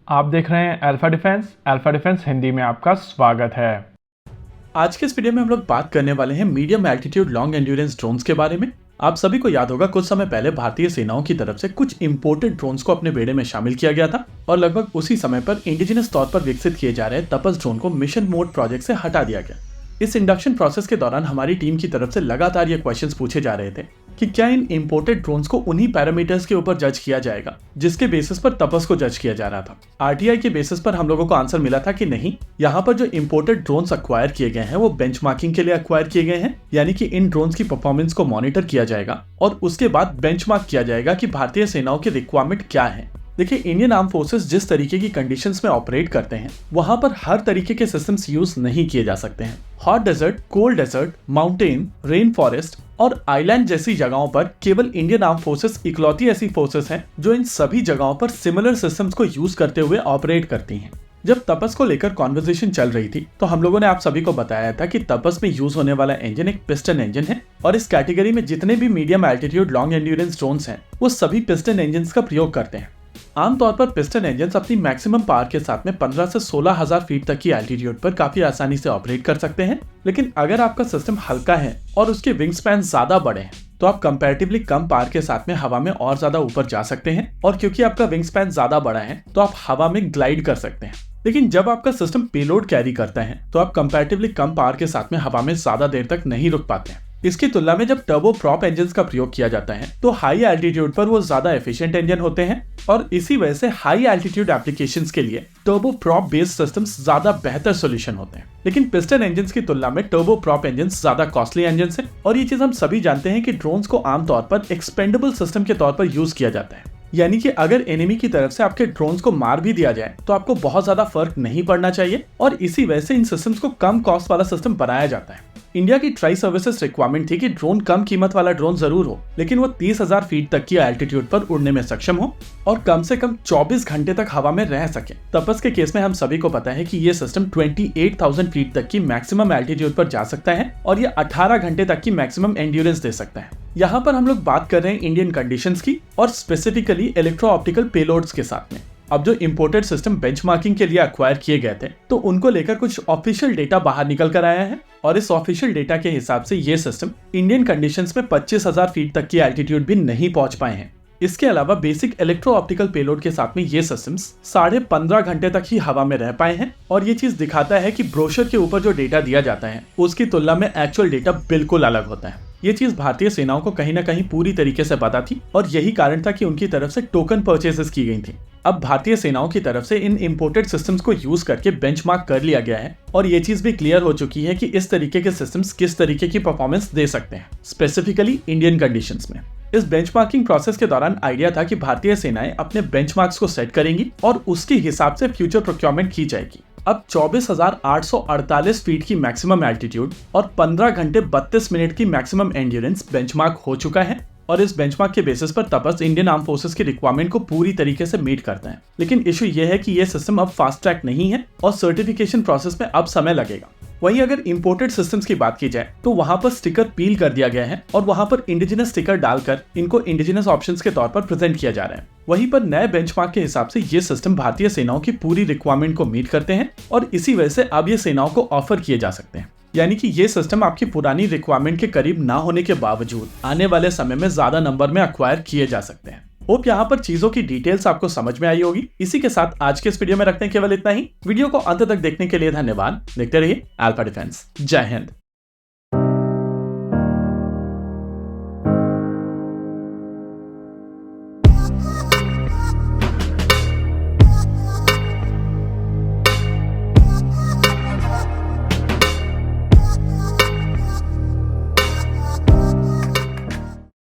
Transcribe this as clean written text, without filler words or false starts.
आप देख रहे हैं अल्फा डिफेंस हिंदी में आपका स्वागत है। आज के इस वीडियो में हम लोग बात करने वाले हैं medium altitude long endurance drones के बारे में। आप सभी को याद होगा कुछ समय पहले भारतीय सेनाओं की तरफ से कुछ इंपोर्टेड ड्रोन्स को अपने बेड़े में शामिल किया गया था और लगभग उसी समय पर इंडिजिनस तौर पर विकसित किए जा रहे तपस ड्रोन को मिशन मोड प्रोजेक्ट से हटा दिया गया। इस इंडक्शन प्रोसेस के दौरान हमारी टीम की तरफ से लगातार ये क्वेश्चंस पूछे जा रहे थे कि क्या इन इंपोर्टेड ड्रोन्स को उन्हीं पैरामीटर्स के ऊपर जज किया जाएगा जिसके बेसिस पर तपस को जज किया जा रहा था। आरटीआई के बेसिस पर हम लोगों को आंसर मिला था कि नहीं, यहाँ पर जो इंपोर्टेड ड्रोन्स अक्वायर किए गए हैं वो बेंचमार्किंग के लिए अक्वायर किए गए हैं, यानी कि इन ड्रोन्स की परफॉर्मेंस को मॉनिटर किया जाएगा और उसके बाद बेंचमार्क किया जाएगा कि भारतीय सेनाओं की रिक्वायरमेंट क्या है। देखिए, इंडियन आर्म फोर्सेस जिस तरीके की कंडीशंस में ऑपरेट करते हैं वहां पर हर तरीके के सिस्टम्स यूज नहीं किए जा सकते हैं। Hot desert, cold desert, mountain, rain forest और आइलैंड जैसी जगहों पर केवल इंडियन आर्म फोर्सेस इकलौती ऐसी फोर्सेस हैं जो इन सभी जगहों पर सिमिलर सिस्टम्स को यूज करते हुए ऑपरेट करती हैं। जब तपस को लेकर कॉन्वर्सेशन चल रही थी तो हम लोगों ने आप सभी को बताया था कि तपस में यूज होने वाला इंजन एक पिस्टन इंजन है और इस कैटेगरी में जितने भी medium altitude long endurance drones हैं वो सभी पिस्टन इंजन का प्रयोग करते हैं। आमतौर पर पिस्टन इंजन अपनी मैक्सिमम पावर के साथ में 15 से 16,000 फीट तक की एल्टीट्यूड पर काफी आसानी से ऑपरेट कर सकते हैं, लेकिन अगर आपका सिस्टम हल्का है और उसके विंग स्पैन ज्यादा बड़े हैं तो आप कंपैरेटिवली कम पावर के साथ में हवा में और ज्यादा ऊपर जा सकते हैं और क्योंकि आपका विंग स्पैन ज्यादा बड़ा है तो आप हवा में ग्लाइड कर सकते हैं। लेकिन जब आपका सिस्टम पेलोड कैरी करता है तो आप कंपैरेटिवली कम पावर के साथ में हवा में ज्यादा देर तक नहीं रुक पाते हैं। इसकी तुलना में जब टर्बो प्रॉप इंजन का प्रयोग किया जाता है तो हाई एल्टीट्यूड पर वो ज्यादा एफिशिएंट इंजन होते हैं और इसी वजह से हाई एल्टीट्यूड एप्लीकेशंस के लिए टर्बो प्रॉप बेस्ड सिस्टम्स ज्यादा बेहतर सॉल्यूशन होते हैं। लेकिन पिस्टन इंजन की तुलना में टर्बो प्रॉप इंजन ज्यादा कॉस्टली इंजन हैं और ये चीज हम सभी जानते हैं कि ड्रोन्स को आमतौर पर एक्सपेंडेबल सिस्टम के तौर पर यूज किया जाता है, यानी कि अगर एनिमी की तरफ से आपके ड्रोन्स को मार भी दिया जाए तो आपको बहुत ज्यादा फर्क नहीं पड़ना चाहिए और इसी वजह से इन सिस्टम्स को कम कॉस्ट वाला सिस्टम बनाया जाता है। इंडिया की ट्राई सर्विसेज रिक्वायरमेंट थी कि ड्रोन कम कीमत वाला ड्रोन जरूर हो लेकिन वो 30,000 फीट तक की एल्टीट्यूड पर उड़ने में सक्षम हो और कम से कम 24 घंटे तक हवा में रह सके। तपस के केस में हम सभी को पता है कि ये सिस्टम 28,000 फीट तक की मैक्सिमम एल्टीट्यूड पर जा सकता है और ये 18 घंटे तक की मैक्सिमम एंड्योरेंस दे सकता है। यहाँ पर हम लोग बात कर रहे हैं इंडियन कंडीशंस की और स्पेसिफिकली इलेक्ट्रो ऑप्टिकल पेलोड्स के साथ में। अब जो इंपोर्टेड सिस्टम बेंचमार्किंग के लिए अक्वायर किए गए थे तो उनको लेकर कुछ ऑफिशियल डेटा बाहर निकल कर आया है और इस ऑफिशियल डेटा के हिसाब से ये सिस्टम इंडियन कंडीशंस में 25,000 फीट तक की एल्टीट्यूड भी नहीं पहुंच पाए हैं। इसके अलावा बेसिक इलेक्ट्रो ऑप्टिकल पेलोड के साथ में ये सिस्टम्स 15.5 घंटे तक ही हवा में रह पाए हैं और ये चीज दिखाता है कि ब्रोशर के ऊपर जो डेटा दिया जाता है उसकी तुलना में एक्चुअल डेटा बिल्कुल अलग होता है। ये चीज भारतीय सेनाओं को कहीं ना कहीं पूरी तरीके से पता थी और यही कारण था कि उनकी तरफ से टोकन परचेसेस की गई थी। अब भारतीय सेनाओं की तरफ से इन इंपोर्टेड सिस्टम्स को यूज करके बेंचमार्क कर लिया गया है और ये चीज भी क्लियर हो चुकी है कि इस तरीके के सिस्टम्स किस तरीके की परफॉर्मेंस दे सकते हैं स्पेसिफिकली इंडियन कंडीशंस में। इस बेंचमार्किंग प्रोसेस के दौरान आइडिया था कि भारतीय सेनाएं अपने बेंचमार्क्स को सेट करेंगी और उसके हिसाब से फ्यूचर प्रोक्योरमेंट की जाएगी। अब 24,848 फीट की मैक्सिमम एल्टीट्यूड और 15 घंटे 32 मिनट की मैक्सिमम एंड्योरेंस बेंचमार्क हो चुका है और इस बेंचमार्क के बेसिस पर तपस इंडियन आर्म फोर्सेस की रिक्वायरमेंट को पूरी तरीके से मीट करता है। लेकिन इशू यह है कि यह सिस्टम अब फास्ट ट्रैक नहीं है और सर्टिफिकेशन प्रोसेस में अब समय लगेगा। वहीं अगर इंपोर्टेड सिस्टम्स की बात की जाए तो वहां पर स्टिकर पील कर दिया गया है और वहां पर इंडिजिनस स्टिकर डालकर इनको इंडिजिनस ऑप्शंस के तौर पर प्रेजेंट किया जा रहा है। वहीं पर नए बेंचमार्क के हिसाब से ये सिस्टम भारतीय सेनाओं की पूरी रिक्वायरमेंट को मीट करते हैं और इसी वजह से अब ये सेनाओं को ऑफर किए जा सकते हैं, यानी कि ये सिस्टम आपकी पुरानी रिक्वायरमेंट के करीब ना होने के बावजूद आने वाले समय में ज्यादा नंबर में अक्वायर किए जा सकते हैं। होप यहाँ पर चीजों की डिटेल्स आपको समझ में आई होगी। इसी के साथ आज के इस वीडियो में रखते हैं केवल इतना ही। वीडियो को अंत तक देखने के लिए धन्यवाद। देखते रहिए अल्फा डिफेंस। जय हिंद।